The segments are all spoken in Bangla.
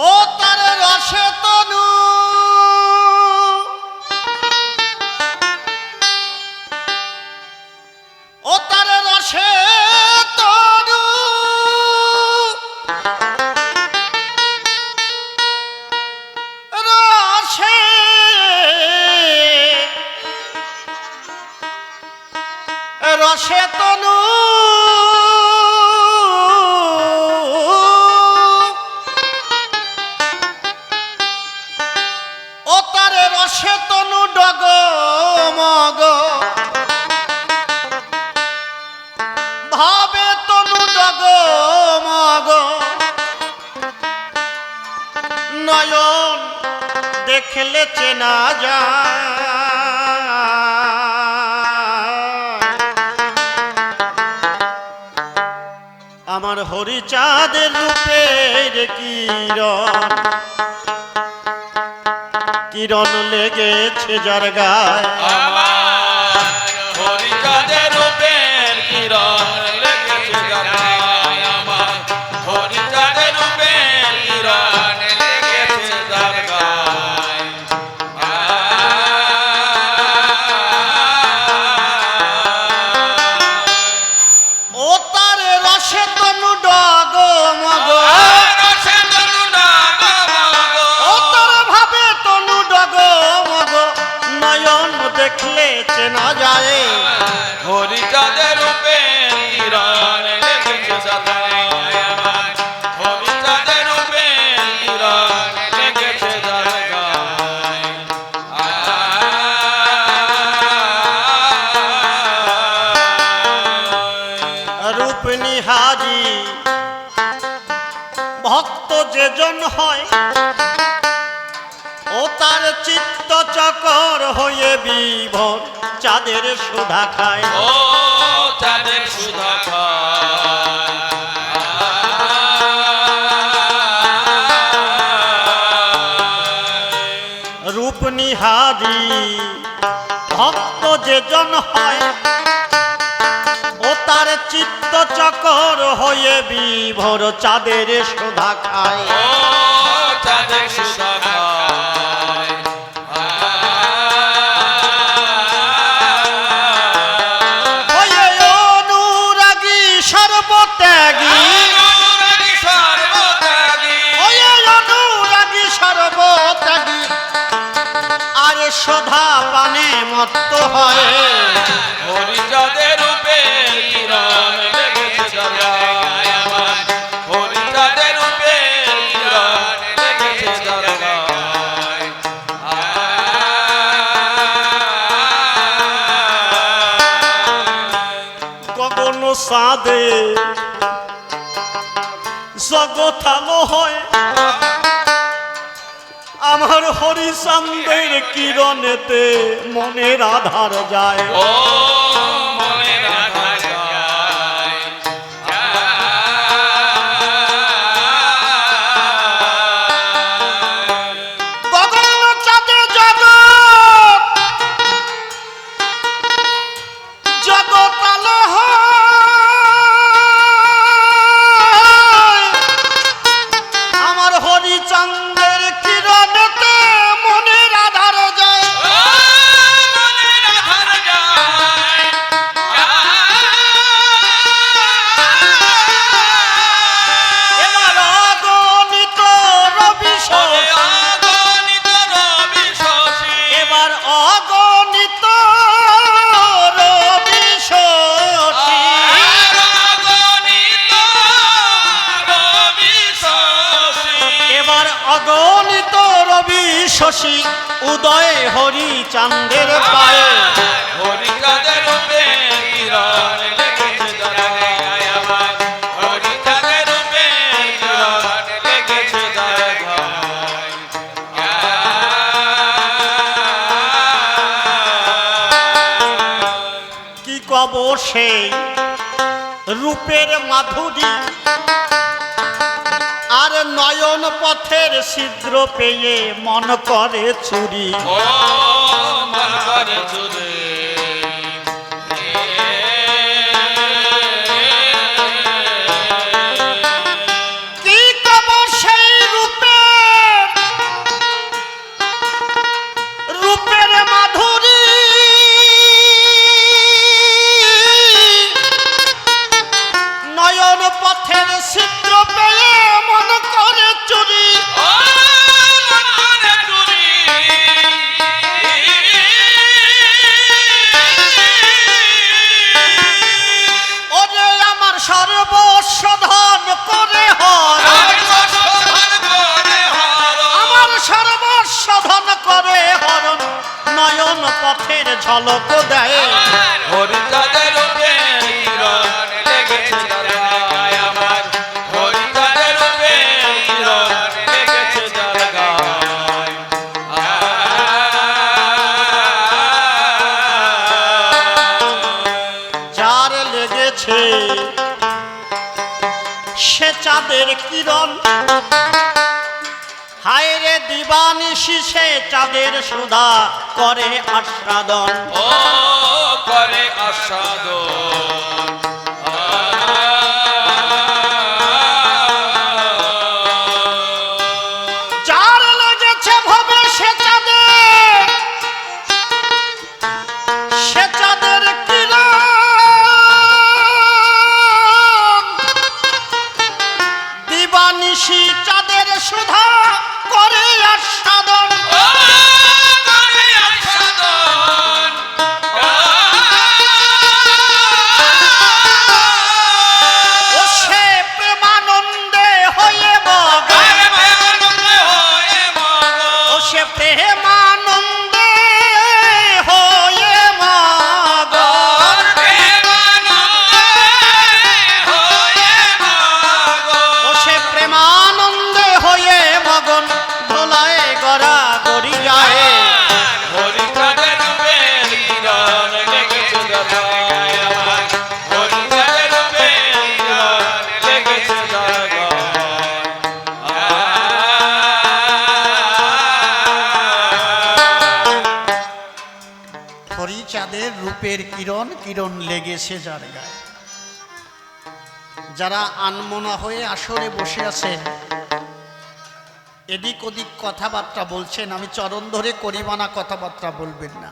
ও তার রসে তনু ও তার রসে তনু রসে রসে তনু ও তার রসে তনু ডগমগ ভাবে তনু ডগমগ নয়ন দেখলে চেনা যায় আমার হরিচাঁদের রূপের কিরণ কিরণ লেগেছে যার গায় আমার হরিচাঁদের রূপের কিরণ লেগেছে যার গায় আমার হরিচাঁদের রূপের কিরণ লেগেছে যার গায় ও তার রসে তনু ডগমগ ও তার ভাবে তনু ডগমগ নয়ন দেখলে চেনা যায় হরিচাঁদের রূপের কিরণ লেগেছে যার গায় আমার হরিচাঁদের রূপের কিরণ লেগেছে যার গায় রূপ নিহারি ভক্ত যেজন হয় ও তার চিত্ত চকর হয়ে বিভোর চাঁদের সুধা খায় ও চাঁদের সুধা রূপ নিহারি ভক্ত যেজন হয় ও তার চিত্ত চকর হয়ে বিভোর চাঁদের সুধা খায় ও চাঁদের সুধা হয়ে অনুরাগী সর্বত্যাগী হয়ে অনুরাগী সর্বত্যাগী আরে সুধা পানে মত্ত হয় হরিচাঁদের রূপের কিরণ লেগেছে যার গায় আমার হরিচাঁদের রূপের কিরণ লেগেছে যার গায় গগন সাদে জগতালো হয় আমার হরিচাঁদের কিরণেতে মনের আধার যায় ও মনের আধার যায় গগন চাঁদে জগতালো হয় আমার হরিচাঁদের কিরণেতে মনের আধার যায় মনের আধার যায় এবার অগণিত রবি অগণিত রবি শশী এবার অগণিত রবি শশী অগণিত রবি শশী এবার অগণিত রবি শশী উদয় হরিচাঁদের পায়ে হরিচাঁদের রূপের কিরণ লেগেছে যার গায় আমার হরিচাঁদের রূপের কিরণ লেগেছে যার গায় কি কব সেই রূপের মাধুরী আর নয়ন পথের ছিদ্র পেয়ে মন করে চুরি ও মন করে চুরি কি কব সেই রথের ঝলক দেয়। হরিচাঁদের রূপে কিরণ লেগেছে যার গায়ে আমার, হরিচাঁদের রূপে কিরণ লেগেছে যার গায়ে। যার লেগেছে সে চাঁদের কিরণ, হায় রে দিবানিশি সে চাঁদের সুধা করে আস্বাদন। ও করে আস্বাদন। যার লেগেছে ভবে সে চাঁদের, সে চাঁদের কিরণ, দিবানিশি চাঁদের সুধা করে আস্বাদন। ও করে আস্বাদন। ও সে প্রেমানন্দে হয়ে মগন, ও সে প্রেমানন্দে হয়ে মগন, ও সে প্রেমানন্দে হয়ে মগন, ধোলায় গড়া গড়ি যায়। হরিচাঁদের রূপে কিরণ লেগেছে যার গায়ে আমার, হরিচাঁদের রূপে কিরণ লেগেছে যার গায়ে। হরিচাঁদের রূপের কিরণ, কিরণ লেগেছে যার গায়ে। যারা আনমনা হয়ে আসরে বসে আছেন, এদিক ওদিক কথাবার্তা বলছেন, আমি চরণ ধরে করিমানা কথাবার্তা বলবেন না।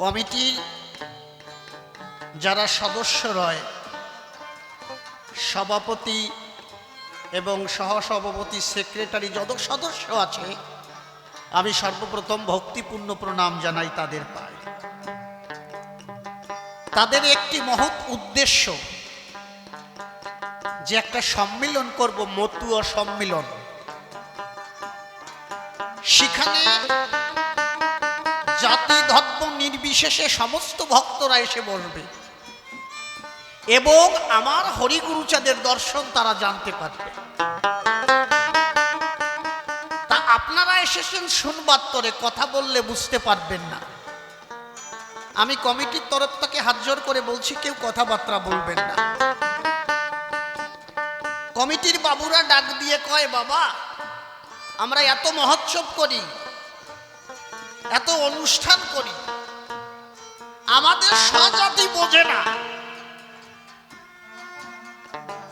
কমিটির যারা সদস্য রয়, সভাপতি এবং সহসভাপতি, সেক্রেটারি যত সদস্য আছে, আমি সর্বপ্রথম ভক্তিপূর্ণ প্রণাম জানাই তাদের পায়ে। তাদের একটি মহৎ উদ্দেশ্য যে একটা সম্মিলন করব, মতুয়া সম্মিলন। সেখানে জাতি ধর্ম নির্বিশেষে সমস্ত ভক্তরা এসে বসবে এবং আমার হরিগুরুচাঁদের দর্শন তারা জানতে পারবে। তা আপনারা এসেছেন শুনবার তরে, কথা বললে বুঝতে পারবেন না। আমি কমিটির তরফ থেকে হাত জোর করে বলছি, কেউ কথাবার্তা বলবেন না। কমিটির বাবুরা ডাক দিয়ে কয়, বাবা আমরা এত মহোৎসব করি, এত অনুষ্ঠান করি, আমাদের স্বজাতি বোঝে না,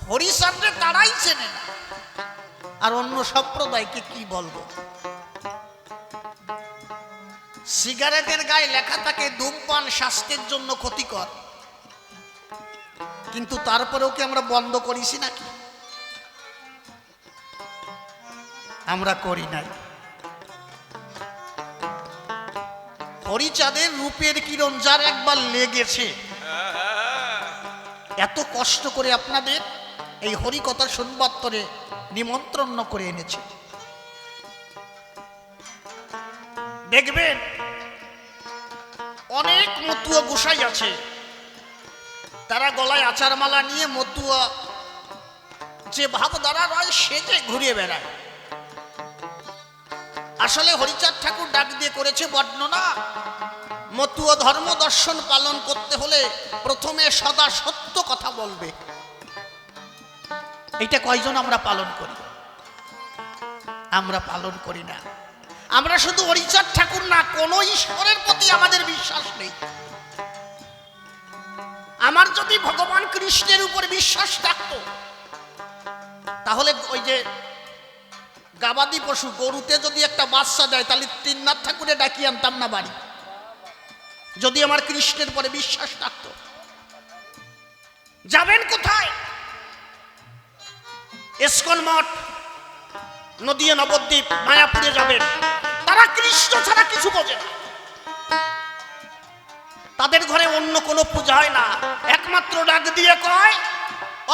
হরিচাঁদরে তারাই চেনে না, আর অন্য সম্প্রদায়কে কি বলবো। সিগারেটের গায়ে লেখা থাকে ধূমপান স্বাস্থ্যের জন্য ক্ষতিকর, কিন্তু তারপরেও কি আমরা বন্ধ করেছি নাকি? আমরা করি নাই। হরিচাঁদের রূপের কিরণ যার একবার লেগেছে, এত কষ্ট করে আপনাদের এই হরিকথা শুনবার তরে নিমন্ত্রণ করে এনেছে। দেখবেন অনেক মতুয়া গোসাই আছে, তারা গলায় আচার মালা নিয়ে মতুয়া যে ভাব দ্বারা রয় সেজে ঘুরিয়ে বেড়ায়। আসলে হরিচাঁদ ঠাকুর ডাক দিয়ে করেছে বর্ণনা, মতুয়া ধর্ম দর্শন পালন করতে হলে প্রথমে সদা সত্য কথা বলবে। এইটা কয়জন আমরা পালন করি? আমরা পালন করি না। আমরা শুধু হরিচাঁদ ঠাকুর না, কোন ঈশ্বরের প্রতি আমাদের বিশ্বাস নেই। আমার যদি ভগবান কৃষ্ণের উপর বিশ্বাস থাকতো, তাহলে ওই যে গাবাদি পশু গরুতে যদি একটা বাচ্চা দেয়, তাহলে তিননাথ ঠাকুরে ডাকি আনতাম না বাড়ি, যদি আমার কৃষ্ণের পরে বিশ্বাস থাকতো। যাবেন কোথায়? ইস্কন মঠ, নদিয়া নবদ্বীপ, মায়াপুরে যাবেন, তারা কৃষ্ণ ছাড়া কিছু বোঝে না। তাদের ঘরে অন্য কোনো পূজা হয় না, একমাত্র ডাক দিয়ে কয়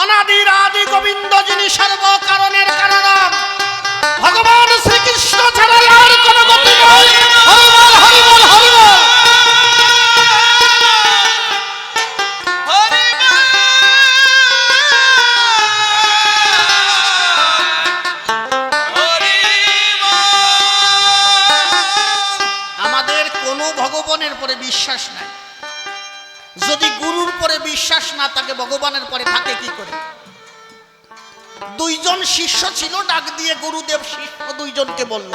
অনাদির আদি গোবিন্দ যিনি সর্ব কারণের কারণ, ভগবান শ্রীকৃষ্ণ ছাড়া আর কোনো গতি নেই। ভগবানের পরে বিশ্বাস নাই। যদি গুরুর পরে বিশ্বাস না থাকে, ভগবানের পরে থাকে কি করে? দুইজন শিষ্য ছিল, ডাক দিয়ে গুরুদেব শিষ্য দুইজনকে বলল,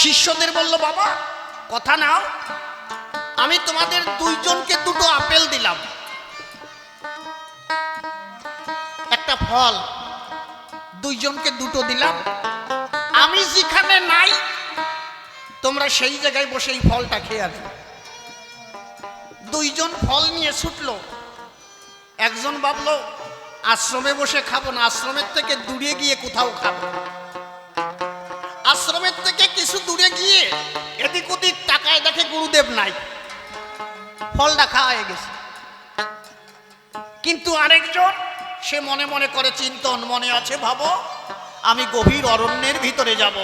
শিষ্যদের বলল, বাবা কথা নাও, আমি তোমাদের দুইজনকে দুটো আপেল দিলাম, একটা ফল, দুইজনকে দুটো দিলাম, আমি যেখানে নাই তোমরা সেই জায়গায় বসে এই ফলটা খেয়ে আসবে। দুইজন ফল নিয়ে ছুটলো। একজন ভাবলো আশ্রমে বসে খাবো না, আশ্রমের থেকে দূরে গিয়ে কোথাও খাবো। আশ্রমের থেকে কিছু দূরে গিয়ে এদিক ওদিক তাকায়, দেখে গুরুদেব নাই, ফলটা খাওয়া হয়ে গেছে। কিন্তু আরেকজন সে মনে মনে করে চিন্তন, মনে আছে ভাবো আমি গভীর অরণ্যের ভিতরে যাব,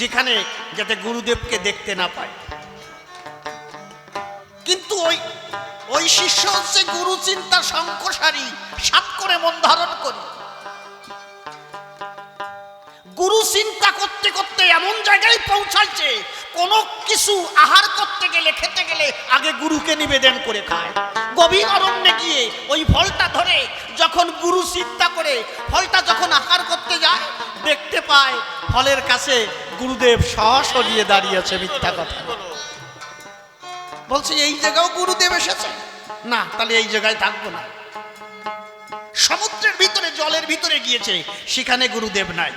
যেখানে যাতে গুরুদেবকে দেখতে না পায়। কিন্তু ওই শিষ্য হচ্ছে গুরু চিন্তা শঙ্কসারী, সাত করে মন ধারণ করি। গুরু চিন্তা করতে করতে এমন জায়গায় পৌঁছাচ্ছে, কোনো কিছু আহার করতে গেলে, খেতে গেলে আগে গুরুকে নিবেদন করে খায়। গভীর অরণ্যে গিয়ে ওই ফলটা ধরে যখন গুরু চিন্তা করে ফলটা যখন আহার করতে যায়, দেখতে পায় ফলের কাছে গুরুদেব সশরীরে দাঁড়িয়েছে। মিথ্যা কথা বলছে, এই জায়গাও গুরুদেব এসেছে না, তাহলে এই জায়গায় থাকবো না। সমুদ্রের ভিতরে, জলের ভিতরে গিয়েছে, সেখানে গুরুদেব নাই।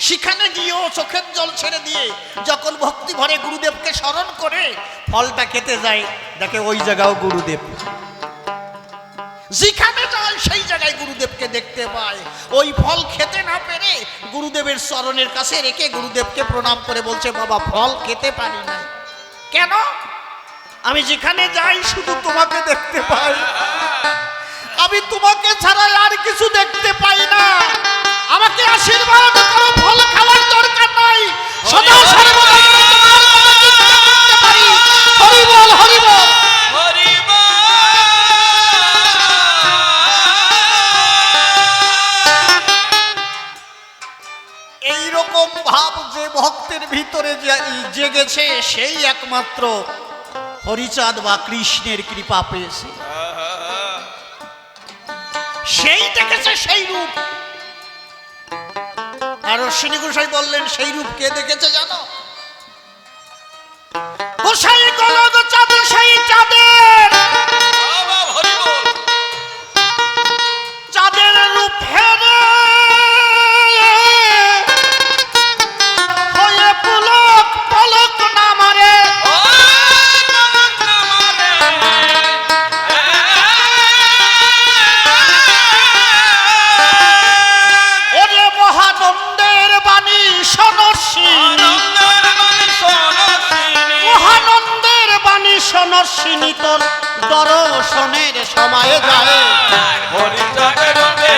সেখানে গিয়েও চোখের জল ছেড়ে দিয়ে যখন ভক্তি ভরে গুরুদেবকে স্মরণ করে ফলটা খেতে যায়, দেখে ওই জায়গাও গুরুদেব। যেখানে যায় সেই জায়গায় গুরুদেবকে দেখতে পায়। ওই ফল খেতে না পেরে গুরুদেবের চরণের কাছে রেখে গুরুদেবকে প্রণাম করে বলছে, বাবা ফল খেতে পারি না। কেন? আমি যেখানে যাই শুধু তোমাকে দেখতে পাই, আমি তোমাকে ছাড়া আর কিছু দেখতে পাই না। আমাকে আশীর্বাদ করো, ফল খাওয়ার দরকার নাই, সদা সর্বদা আমি তোমার কথা চিন্তা করতে পারি। হরি বল, হরি বল, হরি বল। এইরকম ভাব যে ভক্তের ভিতরে জেগেছে, সেই একমাত্র হরিচাঁদ বা কৃষ্ণের কৃপা পেয়েছে, সেই দেখেছে সেই রূপ। আর অশ্বিনী গোসাই বললেন, সেই রূপ কে দেখেছে জানো? গোসাই গলগ চাঁদ, সেই চাঁদের চাঁদের রূপ হেরে হয়ে পুলক পলক না মারে। ওরে মহানন্দের বাণী সনর্ষিনী, মহানন্দের বাণী সনর্ষিনী, তোর দর্শনের সময় যায়। হরিচাঁদের রূপে